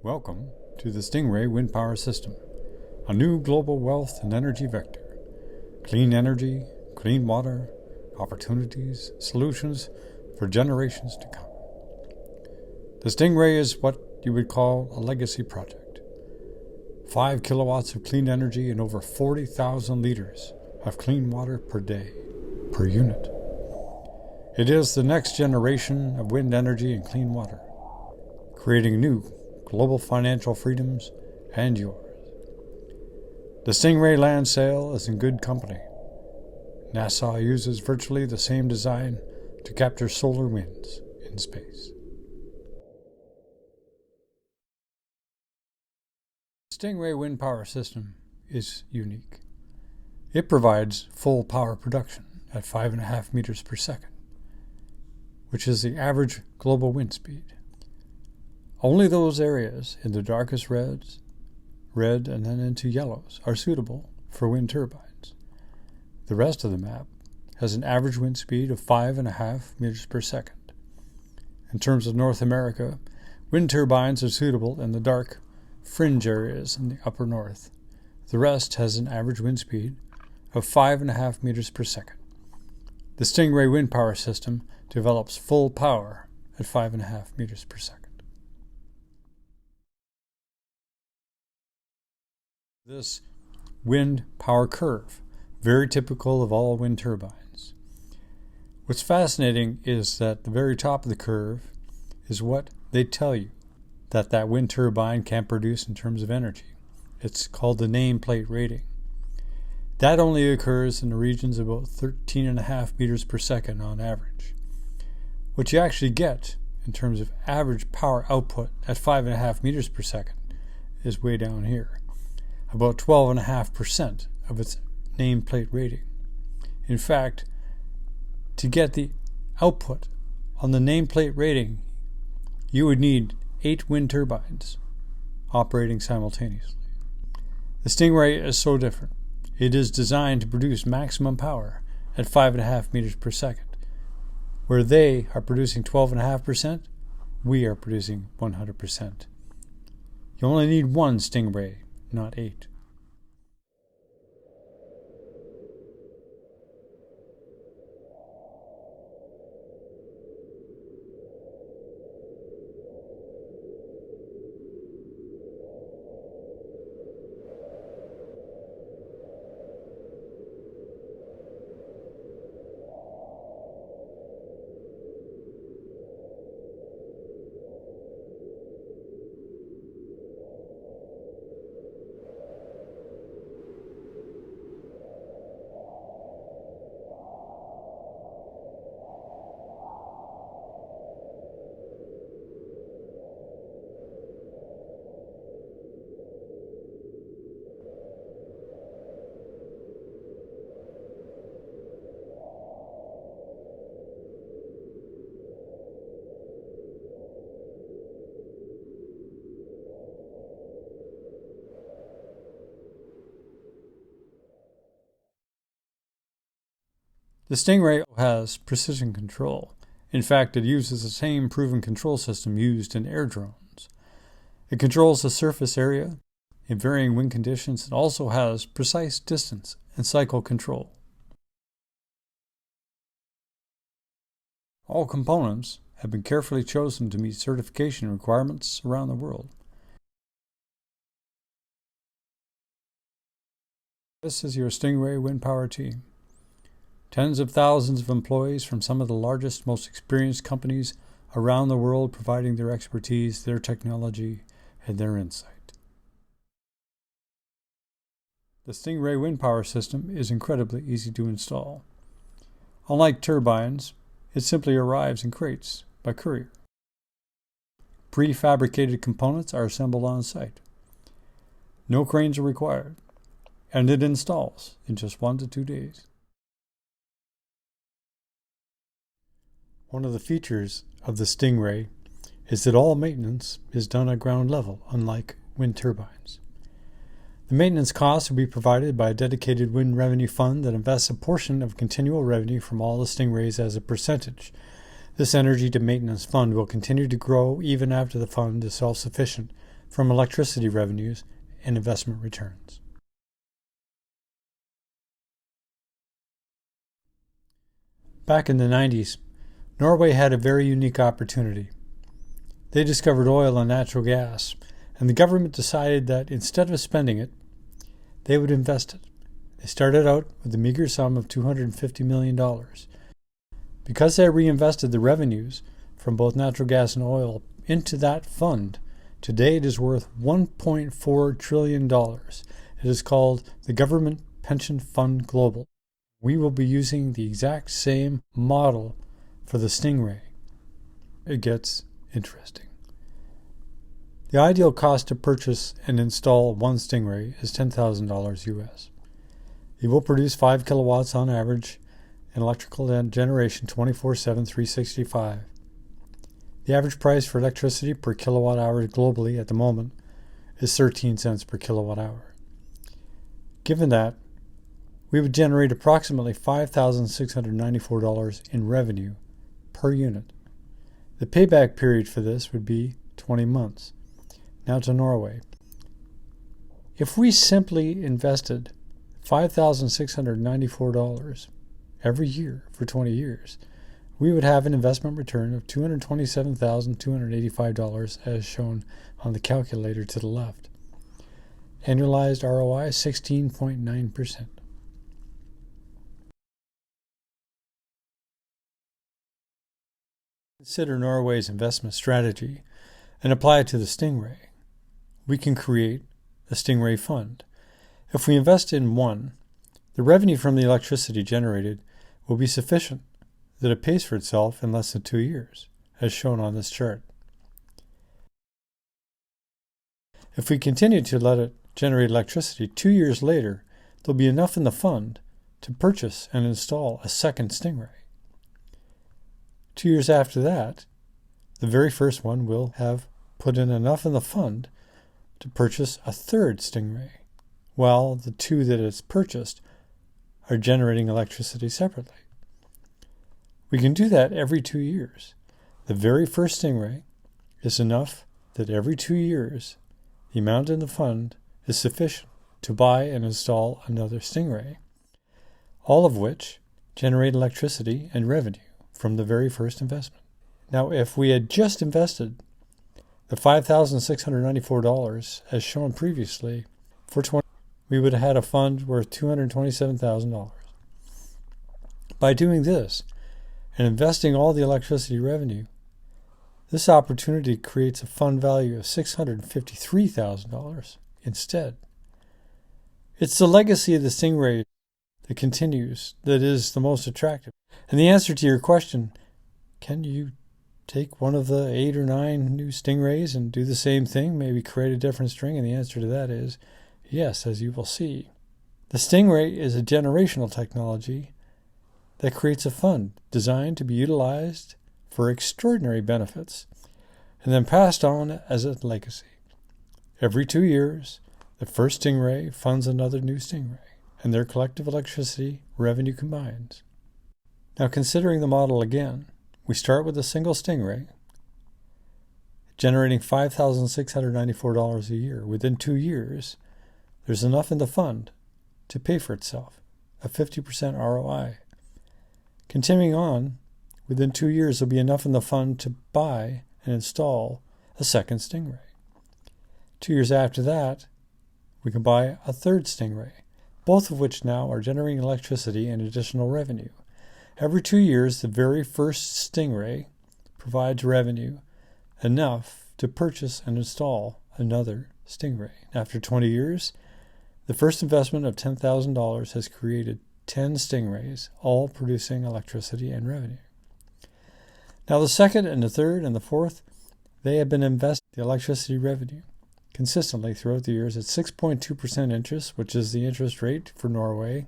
Welcome to the Stingray wind power system, a new global wealth and energy vector. Clean energy, clean water, opportunities, solutions for generations to come. The Stingray is what you would call a legacy project. 5 kilowatts of clean energy and over 40,000 liters of clean water per day, per unit. It is the next generation of wind energy and clean water, creating new global financial freedoms and yours. The Stingray land sail is in good company. NASA uses virtually the same design to capture solar winds in space. The Stingray wind power system is unique. It provides full power production at 5.5 meters per second, which is the average global wind speed. Only those areas in the darkest red and then into yellows, are suitable for wind turbines. The rest of the map has an average wind speed of 5.5 meters per second. In terms of North America, wind turbines are suitable in the dark fringe areas in the upper north. The rest has an average wind speed of 5.5 meters per second. The Stingray wind power system develops full power at 5.5 meters per second. This wind power curve, very typical of all wind turbines. What's fascinating is that the very top of the curve is what they tell you that wind turbine can produce in terms of energy. It's called the nameplate rating. That only occurs in the regions of about 13.5 meters per second on average. What you actually get in terms of average power output at 5.5 meters per second is way down here, about 12.5% of its nameplate rating. In fact, to get the output on the nameplate rating, you would need 8 wind turbines operating simultaneously. The Stingray is so different. It is designed to produce maximum power at 5.5 meters per second. Where they are producing 12.5%, we are producing 100%. You only need one Stingray, not 8. The Stingray has precision control. In fact, it uses the same proven control system used in air drones. It controls the surface area in varying wind conditions and also has precise distance and cycle control. All components have been carefully chosen to meet certification requirements around the world. This is your Stingray wind power team. Tens of thousands of employees from some of the largest, most experienced companies around the world providing their expertise, their technology, and their insight. The Stingray wind power system is incredibly easy to install. Unlike turbines, it simply arrives in crates by courier. Prefabricated components are assembled on site. No cranes are required, and it installs in just 1 to 2 days. One of the features of the Stingray is that all maintenance is done at ground level, unlike wind turbines. The maintenance costs will be provided by a dedicated wind revenue fund that invests a portion of continual revenue from all the Stingrays as a percentage. This energy to maintenance fund will continue to grow even after the fund is self-sufficient from electricity revenues and investment returns. Back in the 90s, Norway had a very unique opportunity. They discovered oil and natural gas, and the government decided that instead of spending it, they would invest it. They started out with a meager sum of $250 million. Because they reinvested the revenues from both natural gas and oil into that fund, today it is worth $1.4 trillion. It is called the Government Pension Fund Global. We will be using the exact same model for the Stingray. It gets interesting. The ideal cost to purchase and install one Stingray is $10,000 US. It will produce 5 kilowatts on average in electrical generation 24/7, 365. The average price for electricity per kilowatt hour globally at the moment is 13 cents per kilowatt hour. Given that, we would generate approximately $5,694 in revenue per unit. The payback period for this would be 20 months. Now to Norway. If we simply invested $5,694 every year for 20 years, we would have an investment return of $227,285 as shown on the calculator to the left. Annualized ROI 16.9%. Consider Norway's investment strategy and apply it to the Stingray. We can create a Stingray fund. If we invest in one, the revenue from the electricity generated will be sufficient that it pays for itself in less than 2 years, as shown on this chart. If we continue to let it generate electricity 2 years later, there will be enough in the fund to purchase and install a second Stingray. 2 years after that, the very first one will have put in enough in the fund to purchase a third Stingray, while the two that it's purchased are generating electricity separately. We can do that every 2 years. The very first Stingray is enough that every 2 years the amount in the fund is sufficient to buy and install another Stingray, all of which generate electricity and revenue from the very first investment. Now, if we had just invested the $5,694 as shown previously for 20, we would have had a fund worth $227,000. By doing this and investing all the electricity revenue, this opportunity creates a fund value of $653,000 instead. It's the legacy of the Stingray that continues that is the most attractive. And the answer to your question, can you take one of the 8 or 9 new Stingrays and do the same thing, maybe create a different string? And the answer to that is yes, as you will see. The Stingray is a generational technology that creates a fund designed to be utilized for extraordinary benefits and then passed on as a legacy. Every 2 years, the first Stingray funds another new Stingray, and their collective electricity revenue combines. Now, considering the model again, we start with a single Stingray, generating $5,694 a year. Within 2 years, there's enough in the fund to pay for itself, a 50% ROI. Continuing on, within 2 years, there'll be enough in the fund to buy and install a second Stingray. 2 years after that, we can buy a third Stingray, both of which now are generating electricity and additional revenue. Every 2 years, the very first Stingray provides revenue enough to purchase and install another Stingray. After 20 years, the first investment of $10,000 has created 10 Stingrays, all producing electricity and revenue. Now the second and the third and the fourth, they have been investing the electricity revenue consistently throughout the years at 6.2% interest, which is the interest rate for Norway.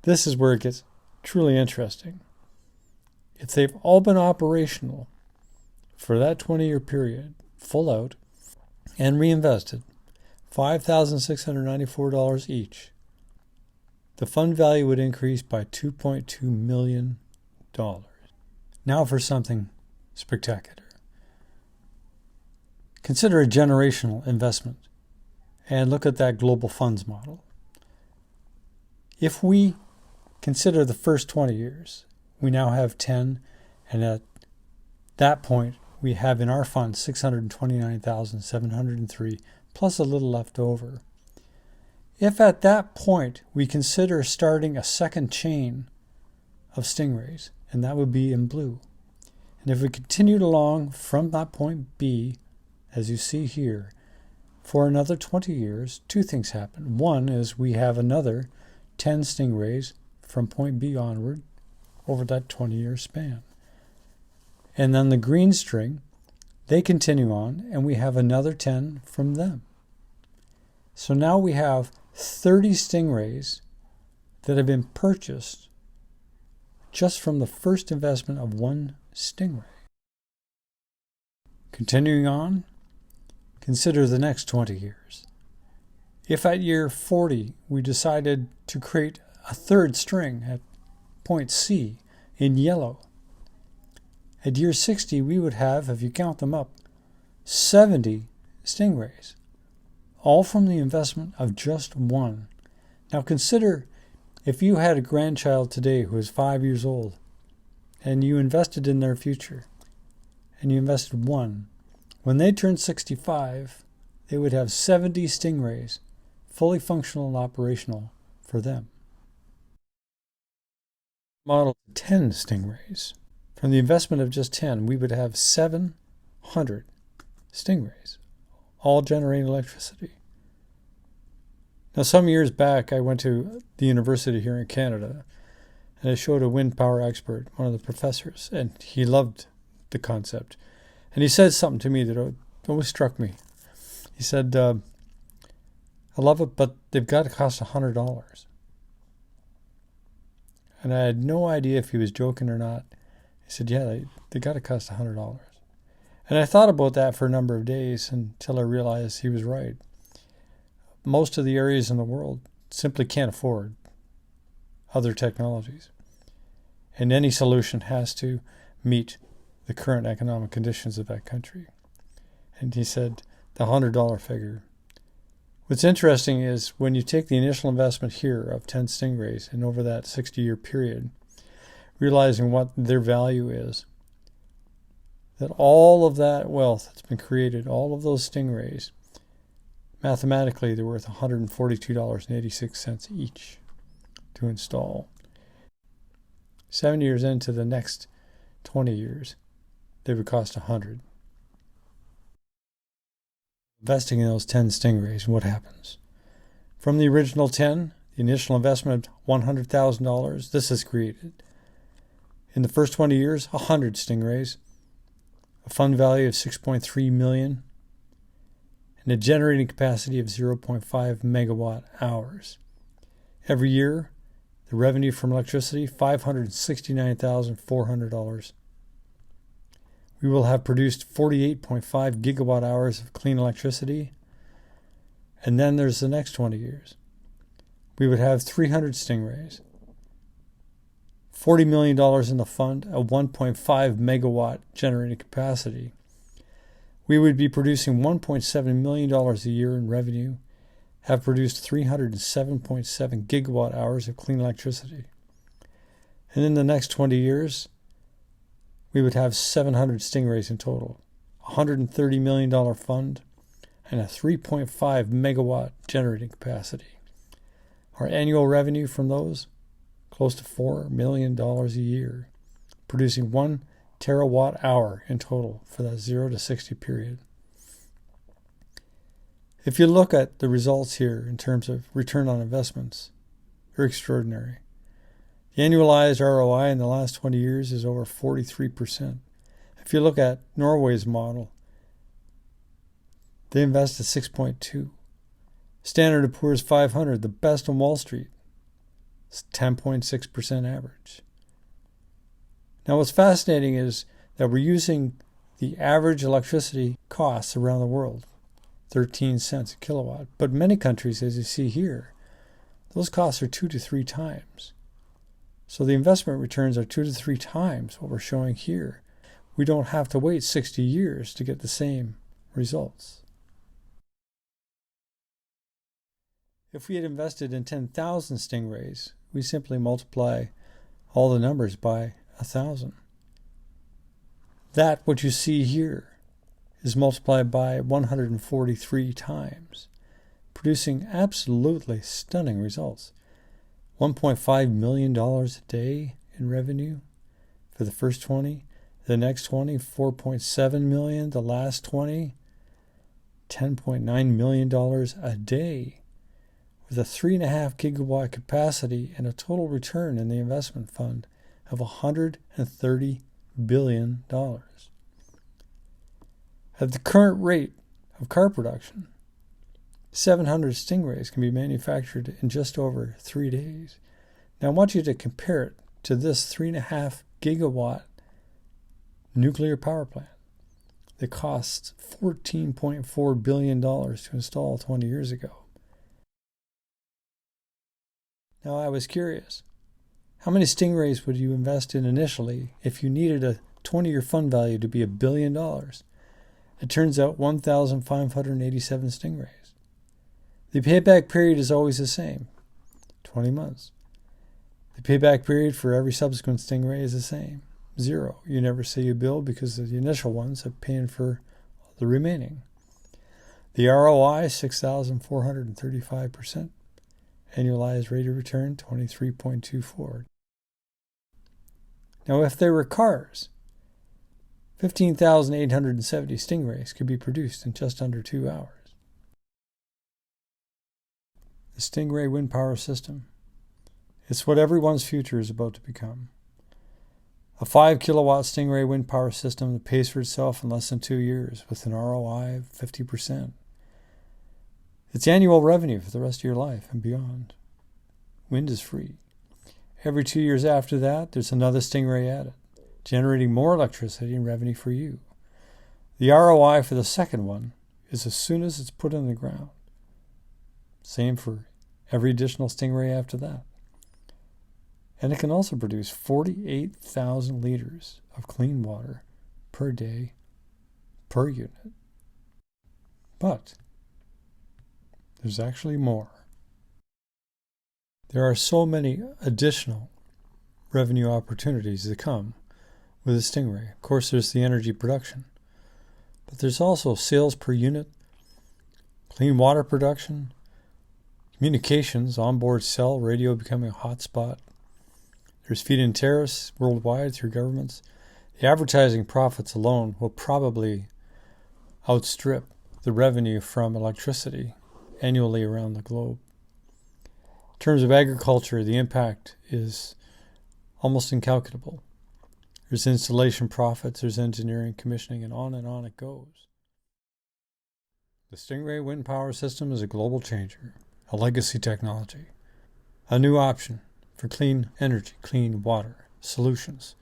This is where it gets truly interesting. If they've all been operational for that 20-year period, full out, and reinvested $5,694 each, the fund value would increase by $2.2 million. Now for something spectacular. consider a generational investment and look at that global funds model. If we consider the first 20 years, we now have 10, and at that point, we have in our fund 629,703 plus a little left over. If at that point we consider starting a second chain of Stingrays, and that would be in blue, and if we continued along from that point B, as you see here, for another 20 years, two things happen. One is we have another 10 Stingrays from point B onward over that 20-year span. And then the green string, they continue on, and we have another 10 from them. So now we have 30 Stingrays that have been purchased just from the first investment of one Stingray. Continuing on, consider the next 20 years. If at year 40 we decided to create a third string at point C in yellow, at year 60 we would have, if you count them up, 70 Stingrays, all from the investment of just one. Now consider if you had a grandchild today who is 5 years old and you invested in their future and you invested one. When they turn 65, they would have 70 Stingrays, fully functional and operational for them. Model 10 Stingrays. From the investment of just 10, we would have 700 Stingrays, all generating electricity. Now, some years back, I went to the university here in Canada, and I showed a wind power expert, one of the professors, and he loved the concept. And he said something to me that always struck me. He said, I love it, but they've got to cost $100. And I had no idea if he was joking or not. He said, yeah, they got to cost $100. And I thought about that for a number of days until I realized he was right. Most of the areas in the world simply can't afford other technologies. And any solution has to meet the current economic conditions of that country. And he said the $100 figure. What's interesting is when you take the initial investment here of 10 Stingrays and over that 60-year period, realizing what their value is, that all of that wealth that's been created, all of those Stingrays, mathematically they're worth $142.86 each to install. 7 years into the next 20 years, they would cost $100. Investing in those 10 Stingrays, what happens? From the original 10, the initial investment of $100,000, this is created. In the first 20 years, 100 Stingrays, a fund value of $6.3 million, and a generating capacity of 0.5 megawatt hours. Every year, the revenue from electricity, $569,400. We will have produced 48.5 gigawatt hours of clean electricity. And then there's the next 20 years. We would have 300 Stingrays, $40 million in the fund, a 1.5 megawatt generating capacity. We would be producing $1.7 million a year in revenue, have produced 307.7 gigawatt hours of clean electricity. And in the next 20 years, we would have 700 Stingrays in total, a $130 million fund, and a 3.5 megawatt generating capacity. Our annual revenue from those, close to $4 million a year, producing 1 terawatt hour in total for that 0 to 60 period. If you look at the results here in terms of return on investments, they're extraordinary. The annualized ROI in the last 20 years is over 43%. If you look at Norway's model, they invest at 6.2. Standard & Poor's 500, the best on Wall Street, is 10.6% average. Now what's fascinating is that we're using the average electricity costs around the world, 13 cents a kilowatt. But many countries, as you see here, those costs are 2 to 3 times. So the investment returns are 2 to 3 times what we're showing here. We don't have to wait 60 years to get the same results. If we had invested in 10,000 stingrays, we simply multiply all the numbers by 1,000. That, what you see here, is multiplied by 143 times, producing absolutely stunning results. $1.5 million a day in revenue for the first 20, the next 20, $4.7 million, the last 20, $10.9 million a day, with a 3.5 gigawatt capacity and a total return in the investment fund of $130 billion. At the current rate of car production, 700 Stingrays can be manufactured in just over 3 days. Now I want you to compare it to this 3.5 gigawatt nuclear power plant that cost $14.4 billion to install 20 years ago. Now I was curious, how many Stingrays would you invest in initially if you needed a 20-year fund value to be $1 billion? It turns out 1,587 Stingrays. The payback period is always the same, 20 months. The payback period for every subsequent Stingray is the same, 0. You never see a bill because the initial ones are paying for the remaining. The ROI, 6,435%. Annualized rate of return, 23.24. Now, if there were cars, 15,870 Stingrays could be produced in just under 2 hours. The Stingray wind power system. It's what everyone's future is about to become. A 5 kilowatt Stingray wind power system that pays for itself in less than 2 years with an ROI of 50%. It's annual revenue for the rest of your life and beyond. Wind is free. Every 2 years after that, there's another Stingray added, generating more electricity and revenue for you. The ROI for the second one is as soon as it's put in the ground. Same for every additional Stingray after that. And it can also produce 48,000 liters of clean water per day per unit. But there's actually more. There are so many additional revenue opportunities that come with a Stingray. Of course, there's the energy production, but there's also sales per unit, clean water production, communications, onboard cell, radio becoming a hotspot. There's feed-in tariffs worldwide through governments. The advertising profits alone will probably outstrip the revenue from electricity annually around the globe. In terms of agriculture, the impact is almost incalculable. There's installation profits, there's engineering, commissioning, and on it goes. The Stingray wind power system is a global changer, a legacy technology, a new option for clean energy, clean water solutions,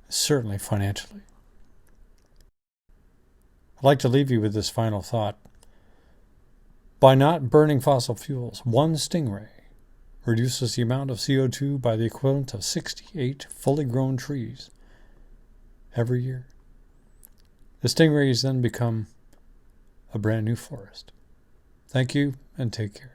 certainly financially. I'd like to leave you with this final thought. By not burning fossil fuels, one Stingray reduces the amount of CO2 by the equivalent of 68 fully grown trees every year. The Stingrays then become a brand new forest. Thank you and take care.